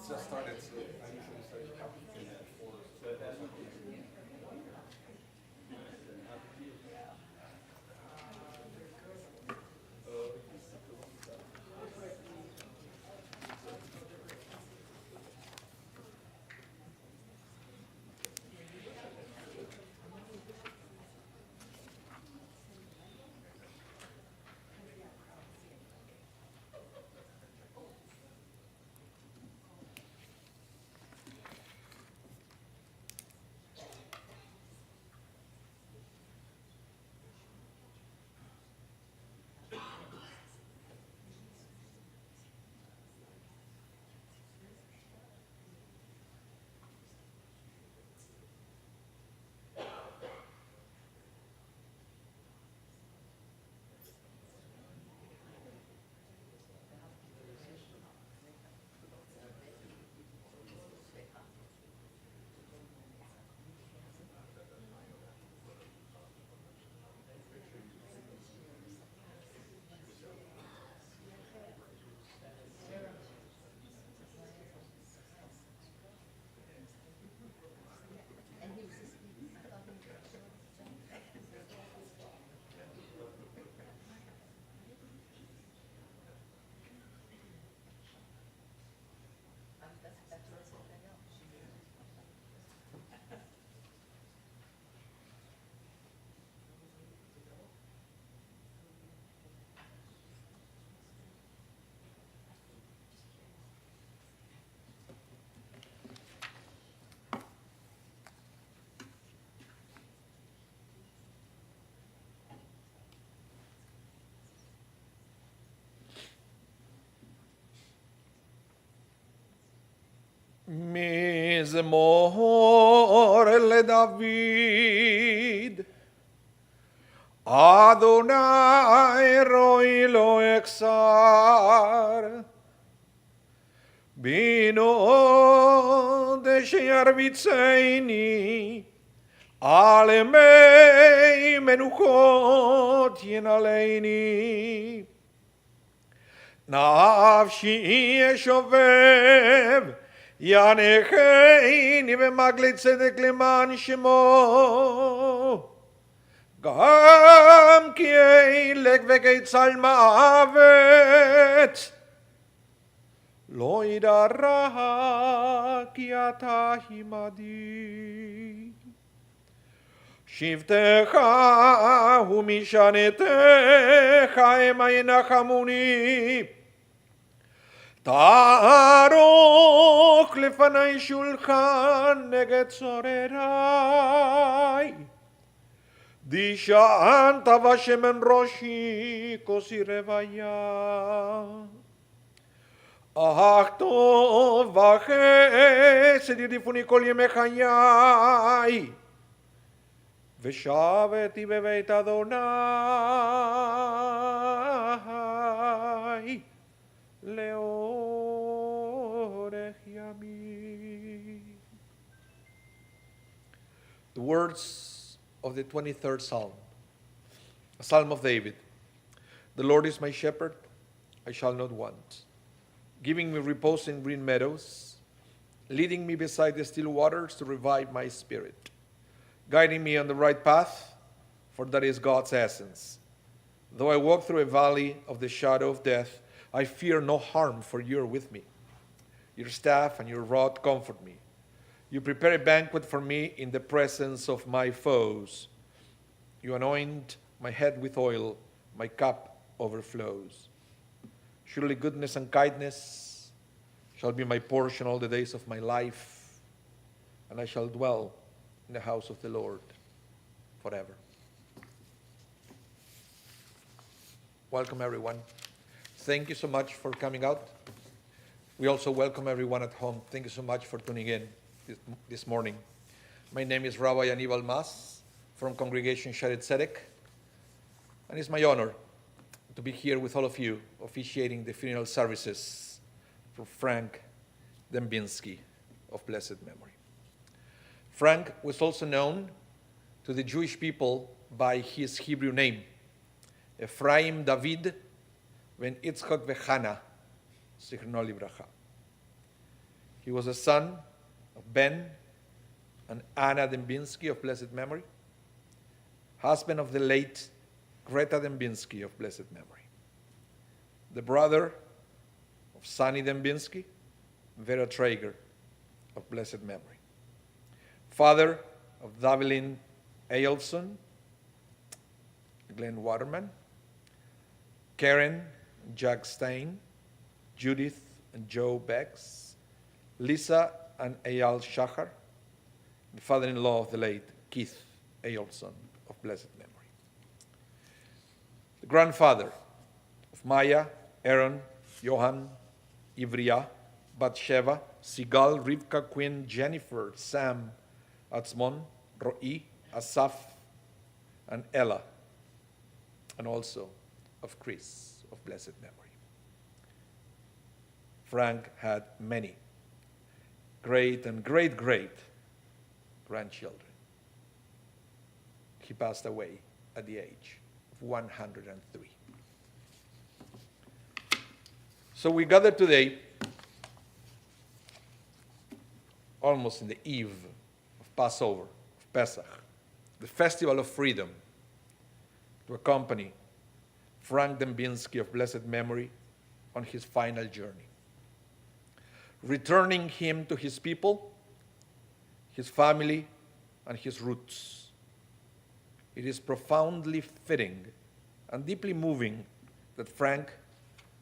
just started, so I usually start a couple of minutes before. מזמור לדוד, אדוני רואי לא אכסר, בינו דשירביצני, על מי מנוחות ינעלני. נפשי ישובב, ינחני במגלי צדק למען שמו. גם כי ילך וקיצל מוות, לא ידע רע כי אתה עמדי. שבטך ומשענתך המה ינחמוני. תערוך לפני שולחן נגד צורריי. דשנת בשמן ראשי כוסי רוויה. אך טוב וחסד ירדפוני כל ימי חיי. ושבתי בבית אדוני לאורך ימים. The words of the 23rd Psalm, a Psalm of David. The Lord is my shepherd, I shall not want, giving me repose in green meadows, leading me beside the still waters to revive my spirit, guiding me on the right path, for that is God's essence. Though I walk through a valley of the shadow of death, I fear no harm, for you are with me. Your staff and your rod comfort me. You prepare a banquet for me in the presence of my foes. You anoint my head with oil, my cup overflows. Surely goodness and kindness shall be my portion all the days of my life, and I shall dwell in the house of the Lord forever. Welcome, everyone. Thank you so much for coming out. We also welcome everyone at home. Thank you so much for tuning in this morning. My name is Rabah from congregation Shaarey Zedek, and it's my honor to be here with all of you officiating the funeral services for Frank Dembinsky of blessed memory. Frank was also known to the Jewish people by his Hebrew name, Ephraim David ben Yitzchak vechana, Zichrono livracha. He was a son of Ben and Anna Dembinsky of blessed memory, husband of the late Greta Dembinsky of blessed memory, the brother of Sonny Dembinsky, Vera Traeger of blessed memory, father of Davelin Eyolfson, Glenn Waterman, Karen and Jack Stein, Judith and Joe Becks, Lisa and Eyal Shachar, the father-in-law of the late Keith Eyolfson of blessed memory. The grandfather of Maya, Aaron, Johan, Ivria, Bathsheba, Sigal, Rivka, Quinn, Jennifer, Sam, Atzmon, Ro'i, Asaf, and Ella, and also of Chris of blessed memory. Frank had many great and great-great grandchildren. He passed away at the age of 103. So we gather today, almost in the eve of Passover, of Pesach, the festival of freedom, to accompany Frank Dembinsky of blessed memory on his final journey, returning him to his people, his family, and his roots. It is profoundly fitting and deeply moving that Frank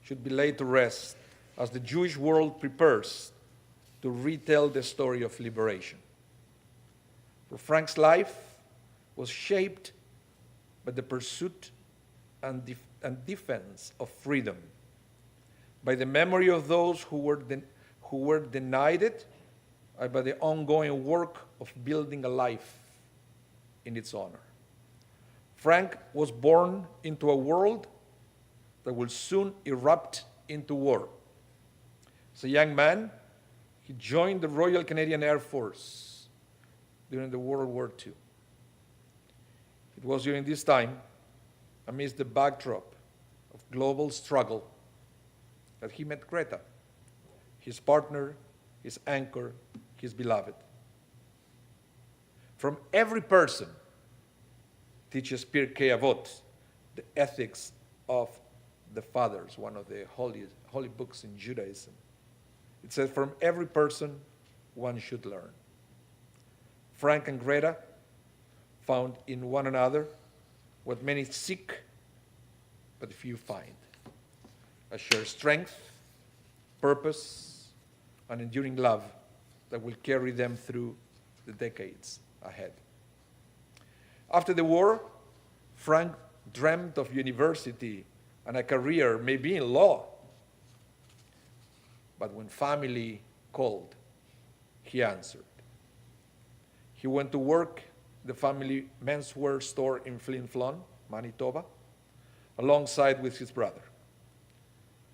should be laid to rest as the Jewish world prepares to retell the story of liberation. For Frank's life was shaped by the pursuit and defense of freedom, by the memory of those who were denied it, and by the ongoing work of building a life in its honor. Frank was born into a world that will soon erupt into war. As a young man, he joined the Royal Canadian Air Force during the World War II. It was during this time, amidst the backdrop of global struggle, that he met Greta, his partner, his anchor, his beloved. From every person teaches Pirkei Avot, the ethics of the fathers, one of the holy books in Judaism. It says, from every person, one should learn. Frank and Greta found in one another what many seek, but few find: a shared strength, purpose, and enduring love that will carry them through the decades ahead. After the war, Frank dreamt of university and a career, maybe in law. But when family called, he answered. He went to work the family menswear store in Flin Flon, Manitoba, alongside with his brother.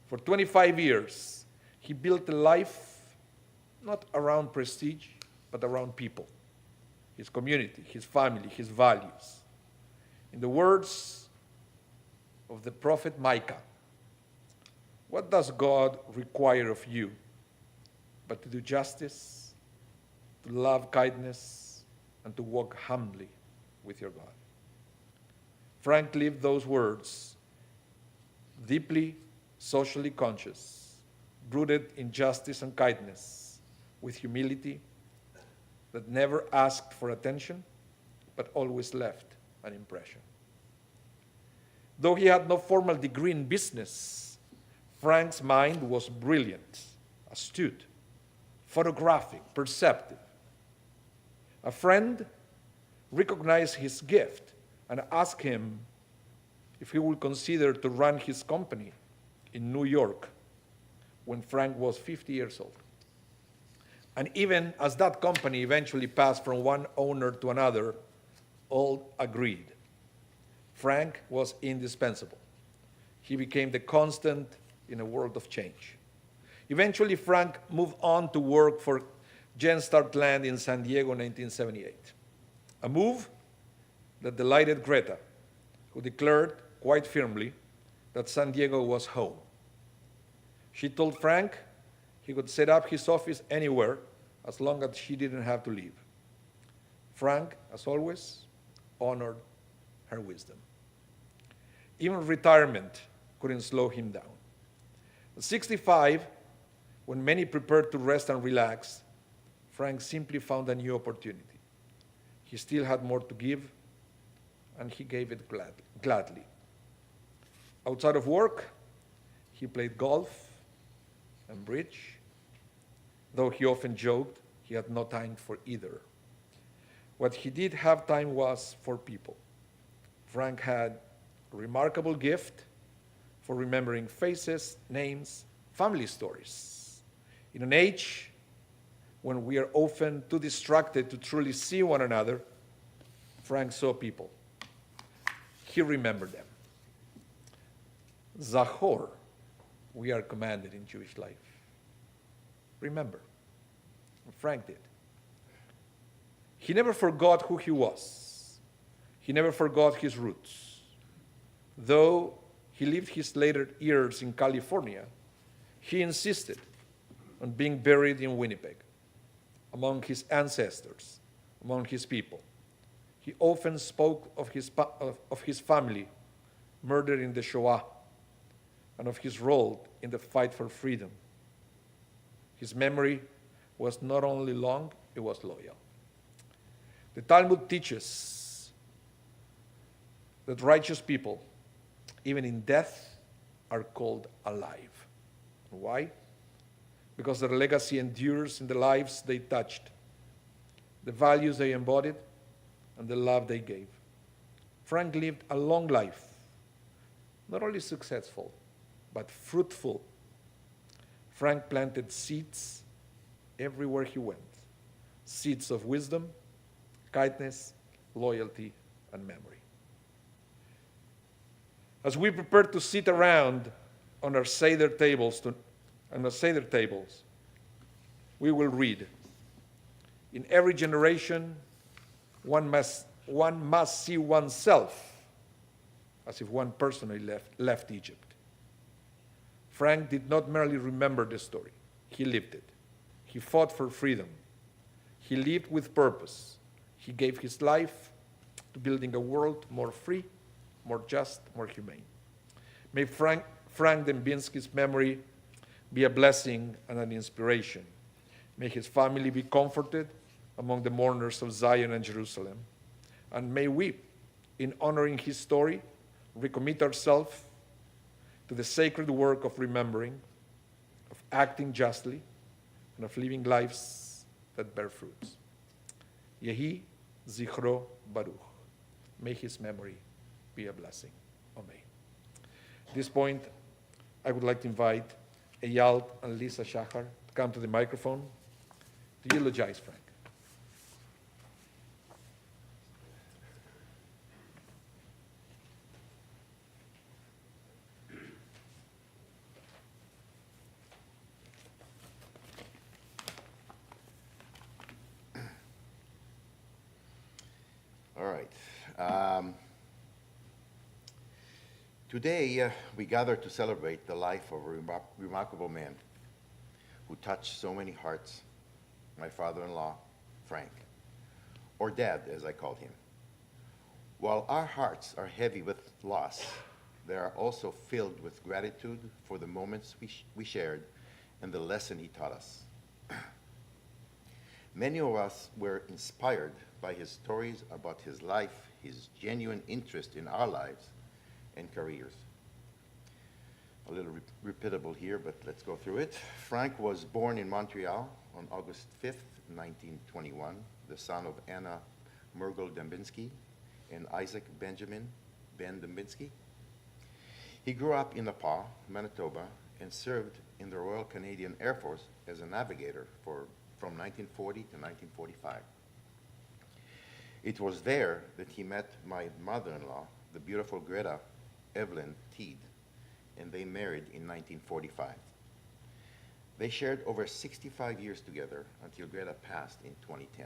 For 25 years, he built a life not around prestige, but around people, his community, his family, his values. In the words of the prophet Micah, what does God require of you but to do justice, to love kindness, and to walk humbly with your God? Frank lived those words, deeply socially conscious, rooted in justice and kindness, with humility that never asked for attention, but always left an impression. Though he had no formal degree in business, Frank's mind was brilliant, astute, photographic, perceptive. A friend recognized his gift and asked him if he would consider to run his company in New York when Frank was 50 years old. And even as that company eventually passed from one owner to another, all agreed. Frank was indispensable. He became the constant in a world of change. Eventually, Frank moved on to work for Genstart Land in San Diego in 1978, a move that delighted Greta, who declared quite firmly that San Diego was home. She told Frank He could set up his office anywhere as long as she didn't have to leave. Frank, as always, honored her wisdom. Even retirement couldn't slow him down. At 65, when many prepared to rest and relax, Frank simply found a new opportunity. He still had more to give, and he gave it gladly. Outside of work, he played golf and bridge, though he often joked he had no time for either. What he did have time was for people. Frank had a remarkable gift for remembering faces, names, family stories. In an age when we are often too distracted to truly see one another, Frank saw people. He remembered them. Zachor, we are commanded in Jewish life. Remember. Frank did. He never forgot who he was. He never forgot his roots. Though he lived his later years in California, he insisted on being buried in Winnipeg, among his ancestors, among his people. He often spoke of his family murdered in the Shoah and of his role in the fight for freedom. His memory was not only long, it was loyal. The Talmud teaches that righteous people, even in death, are called alive. Why? Because their legacy endures in the lives they touched, the values they embodied, and the love they gave. Frank lived a long life, not only successful, but fruitful. Frank planted seeds everywhere he went, seeds of wisdom, kindness, loyalty, and memory. As we prepare to sit around on our Seder tables, we will read. In every generation, one must see oneself as if one personally left Egypt. Frank did not merely remember the story, he lived it. He fought for freedom. He lived with purpose. He gave his life to building a world more free, more just, more humane. May Frank Dembinsky's memory be a blessing and an inspiration. May his family be comforted among the mourners of Zion and Jerusalem. And may we, in honoring his story, recommit ourselves to the sacred work of remembering, of acting justly, and of living lives that bear fruits. Yehi Zichro Baruch. May his memory be a blessing. Amen. At this point, I would like to invite Eyal and Lisa Shachar to come to the microphone to eulogize Frank. All right. Today, we gather to celebrate the life of a remarkable man who touched so many hearts, my father-in-law, Frank, or Dad, as I called him. While our hearts are heavy with loss, they are also filled with gratitude for the moments we shared and the lesson he taught us. Many of us were inspired by his stories about his life, his genuine interest in our lives and careers. A little repeatable here, but let's go through it. Frank was born in Montreal on August 5th, 1921, the son of Anna Murgel Dembinsky and Isaac Benjamin Ben Dembinsky. He grew up in Nepal, Manitoba, and served in the Royal Canadian Air Force as a navigator from 1940 to 1945. It was there that he met my mother-in-law, the beautiful Greta Evelyn Teed, and they married in 1945. They shared over 65 years together until Greta passed in 2010.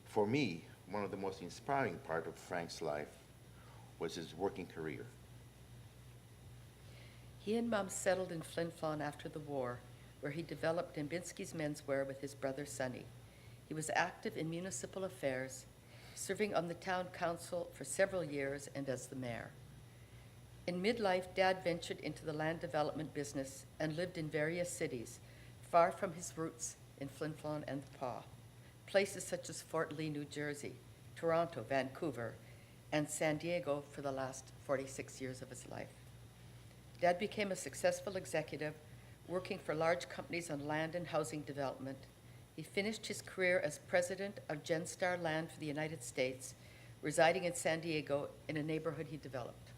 For me, one of the most inspiring part of Frank's life was his working career. He and Mom settled in Flin Flon after the war, where he developed Dembinsky's menswear with his brother Sonny. He was active in municipal affairs, serving on the town council for several years and as the mayor. In midlife, Dad ventured into the land development business and lived in various cities, far from his roots in Flin Flon and the Pas, places such as Fort Lee, New Jersey, Toronto, Vancouver, and San Diego for the last 46 years of his life. Dad became a successful executive, working for large companies on land and housing development. He finished his career as president of Genstar Land for the United States, residing in San Diego in a neighborhood he developed.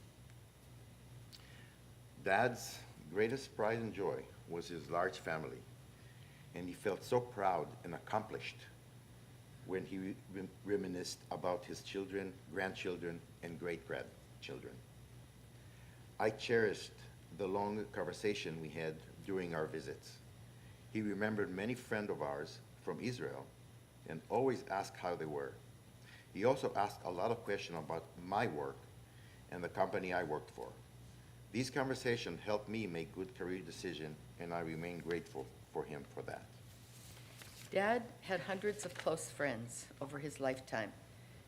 Dad's greatest pride and joy was his large family, and he felt so proud and accomplished when he reminisced about his children, grandchildren, and great-grandchildren. I cherished the long conversation we had during our visits. He remembered many friends of ours from Israel and always asked how they were. He also asked a lot of questions about my work and the company I worked for. These conversations helped me make good career decisions, and I remain grateful for him for that. Dad had hundreds of close friends over his lifetime,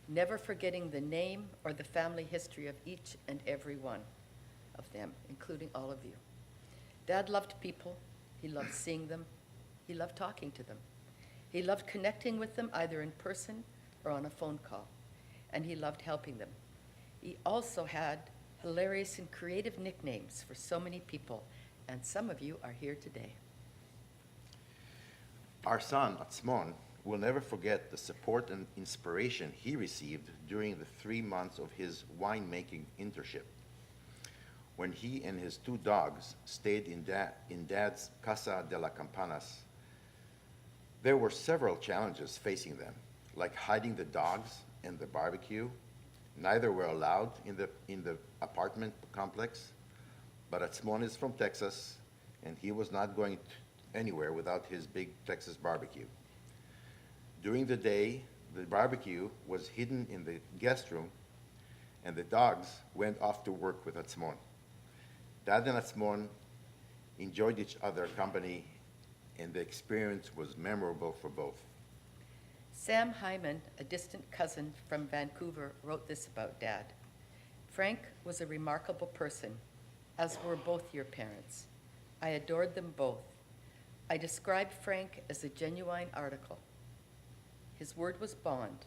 never forgetting the name or the family history of each and every one of them, including all of you. Dad loved people. He loved seeing them. He loved talking to them. He loved connecting with them either in person or on a phone call, and he loved helping them. He also had hilarious and creative nicknames for so many people, and some of you are here today. Our son, Atzmon, will never forget the support and inspiration he received during the 3 months of his winemaking internship. When he and his 2 dogs stayed in Dad's Casa de la Campanas, there were several challenges facing them, like hiding the dogs and the barbecue. Neither were allowed in the apartment complex, but Atzmon is from Texas, and he was not going anywhere without his big Texas barbecue. During the day, the barbecue was hidden in the guest room, and the dogs went off to work with Atzmon. Dad and Atzmon enjoyed each other's company, and the experience was memorable for both. Sam Hyman, a distant cousin from Vancouver, wrote this about Dad. Frank was a remarkable person, as were both your parents. I adored them both. I described Frank as a genuine article. His word was bond,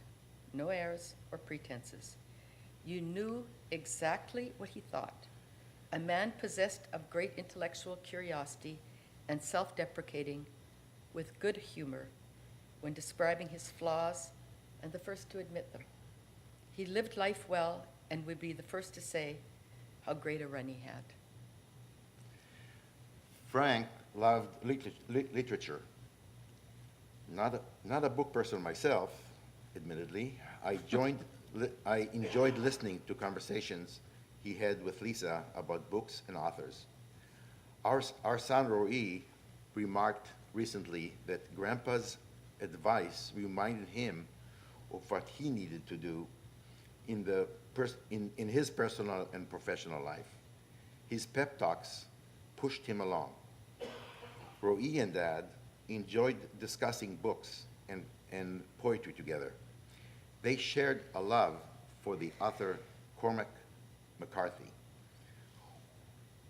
no airs or pretenses. You knew exactly what he thought. A man possessed of great intellectual curiosity and self-deprecating, with good humor when describing his flaws and the first to admit them. He lived life well and would be the first to say how great a run he had. Frank loved literature. Not a book person myself, admittedly. I enjoyed listening to conversations he had with Lisa about books and authors. Our son Roy remarked recently that Grandpa's advice reminded him of what he needed to do in his personal and professional life. His pep talks pushed him along. Roy and Dad enjoyed discussing books and poetry together. They shared a love for the author Cormac McCarthy,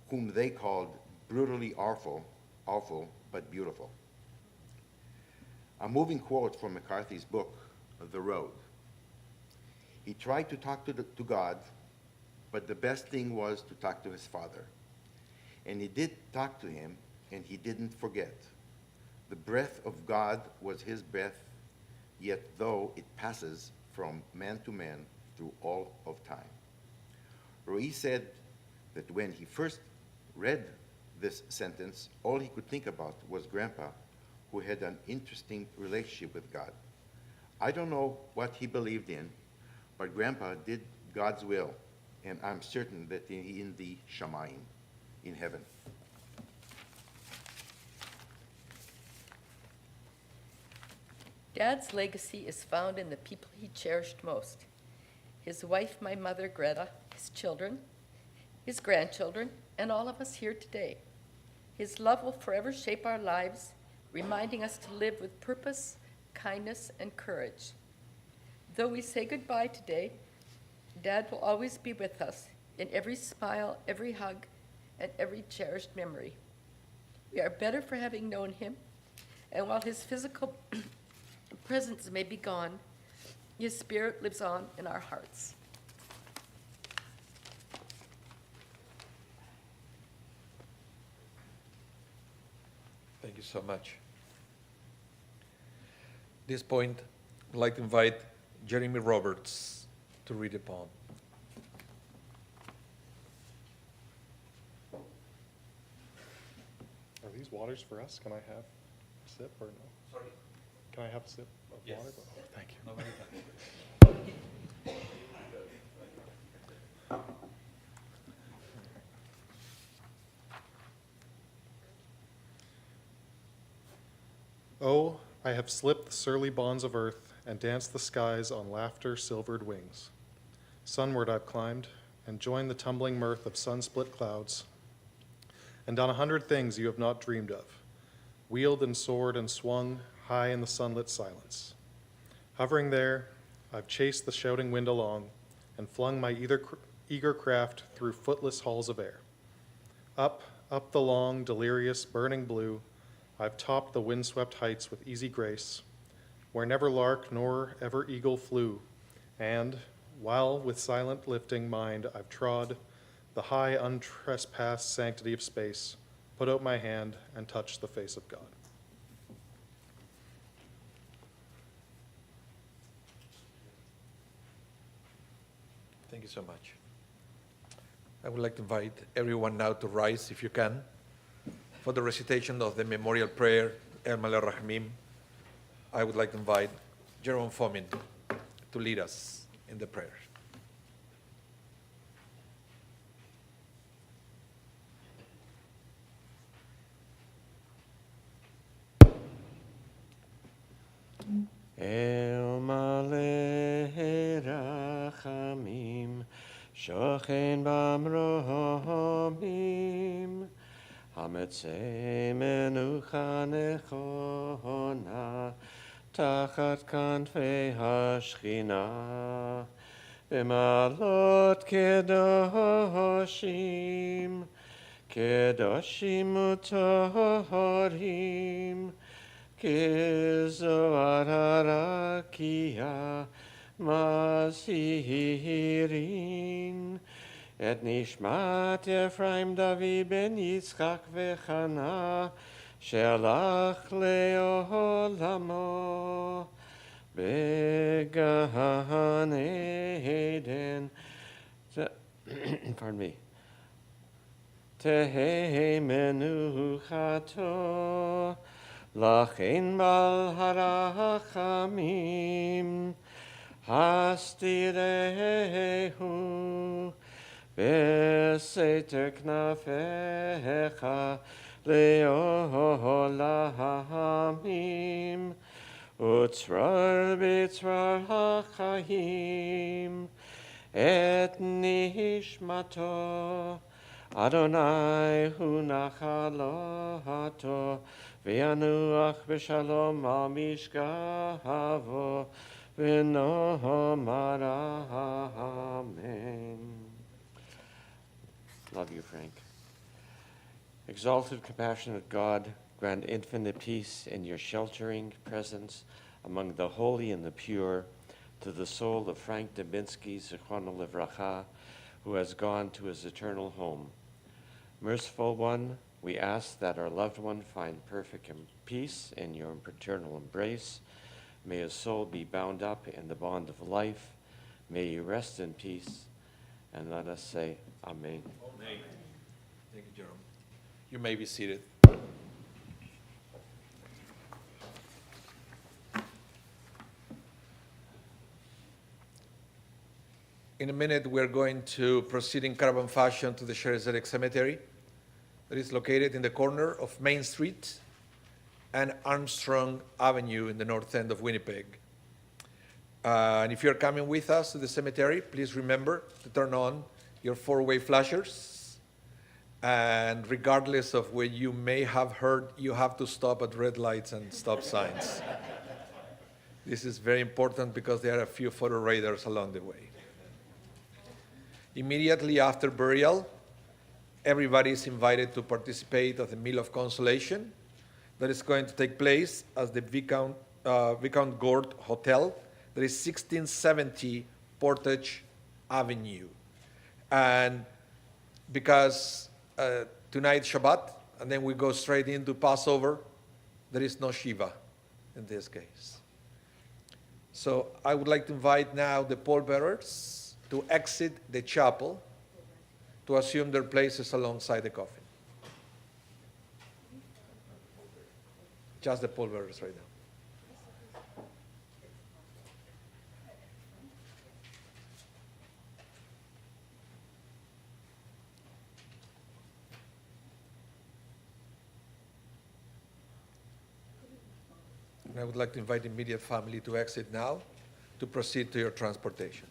whom they called brutally awful but beautiful. A moving quote from McCarthy's book, The Road. He tried to talk to God, but the best thing was to talk to his Father. And he did talk to him, and he didn't forget. The breath of God was his breath, yet though it passes from man to man through all of time. Roy said that when he first read this sentence, all he could think about was Grandpa, who had an interesting relationship with God. I don't know what he believed in, but Grandpa did God's will, and I'm certain that he in the Shamayim, in heaven. Dad's legacy is found in the people he cherished most. His wife, my mother, Greta, his children, his grandchildren, and all of us here today. His love will forever shape our lives, reminding us to live with purpose, kindness, and courage. Though we say goodbye today, Dad will always be with us in every smile, every hug, and every cherished memory. We are better for having known him, and while his physical presence may be gone, his spirit lives on in our hearts. Thank you so much. At this point, I'd like to invite Jeremy Roberts to read a poem. Are these waters for us? Can I have a sip or no? Sorry? Can I have a sip of Yes. water? Oh, thank you. Oh, I have slipped the surly bonds of earth and danced the skies on laughter-silvered wings. Sunward I've climbed and joined the tumbling mirth of sun-split clouds, and done 100 things you have not dreamed of, wheeled and soared and swung high in the sunlit silence. Hovering there, I've chased the shouting wind along and flung my eager craft through footless halls of air. Up the long, delirious, burning blue, I've topped the windswept heights with easy grace, where never lark nor ever eagle flew, and, while with silent lifting mind I've trod the high, untrespassed sanctity of space, put out my hand and touched the face of God. Thank you so much. I would like to invite everyone now to rise, if you can, for the recitation of the memorial prayer, El Malel Rahmim. I would like to invite Jerome Fomin to lead us in the prayer. El Maleh Rachamim, Shochen Bamromim, Hametzei Menucha Nechona, Tachat Kanfei Hashchina, B'malot Kedoshim, Kedoshim Utohorim, Kezoar harakia masirin et nishmat Ephraim David ben Yitzchak vechana shelach leolamo began Eden pardon me tehei menuchato Lachin bal harachamim hastirehu beseter knafecha leolamim utzrar bitzrar hachayim et nishmato Adonai hu nachaloto V'yanuach b'shalom al mishkavo v'nomar amen. Love you, Frank. Exalted, compassionate God, grant infinite peace in your sheltering presence among the holy and the pure to the soul of Frank Dembinsky Z, who has gone to his eternal home. Merciful One, we ask that our loved one find perfect peace in your paternal embrace. May his soul be bound up in the bond of life. May you rest in peace. And let us say, Amen. Amen. Thank you, Jerome. You may be seated. In a minute, we're going to proceed in caravan fashion to the Shaarey Zedek Cemetery that is located in the corner of Main Street and Armstrong Avenue in the north end of Winnipeg. And if you're coming with us to the cemetery, please remember to turn on your four-way flashers And regardless of where you may have heard, you have to stop at red lights and stop signs. This is very important because there are a few photo radars along the way. Immediately after burial, everybody is invited to participate at the meal of consolation that is going to take place at the Viscount Gord Hotel, that is 1670 Portage Avenue. And because tonight Shabbat, and then we go straight into Passover, there is no Shiva in this case. So I would like to invite now the pallbearers to exit the chapel to assume their places alongside the coffin. Just the pallbearers right now. And I would like to invite the immediate family to exit now to proceed to your transportation.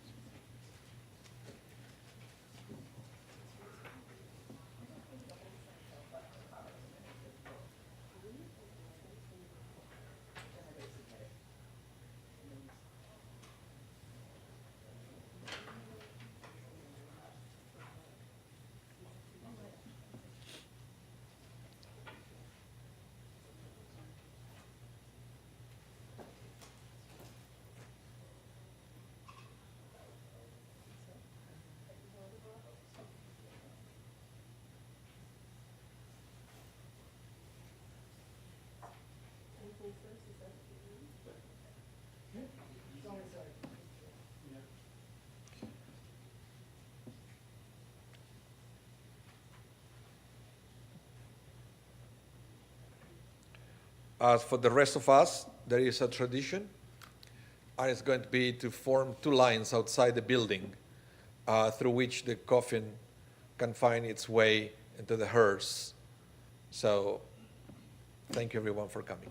As for the rest of us, there is a tradition, and it's going to be to form two lines outside the building through which the coffin can find its way into the hearse. So thank you everyone for coming.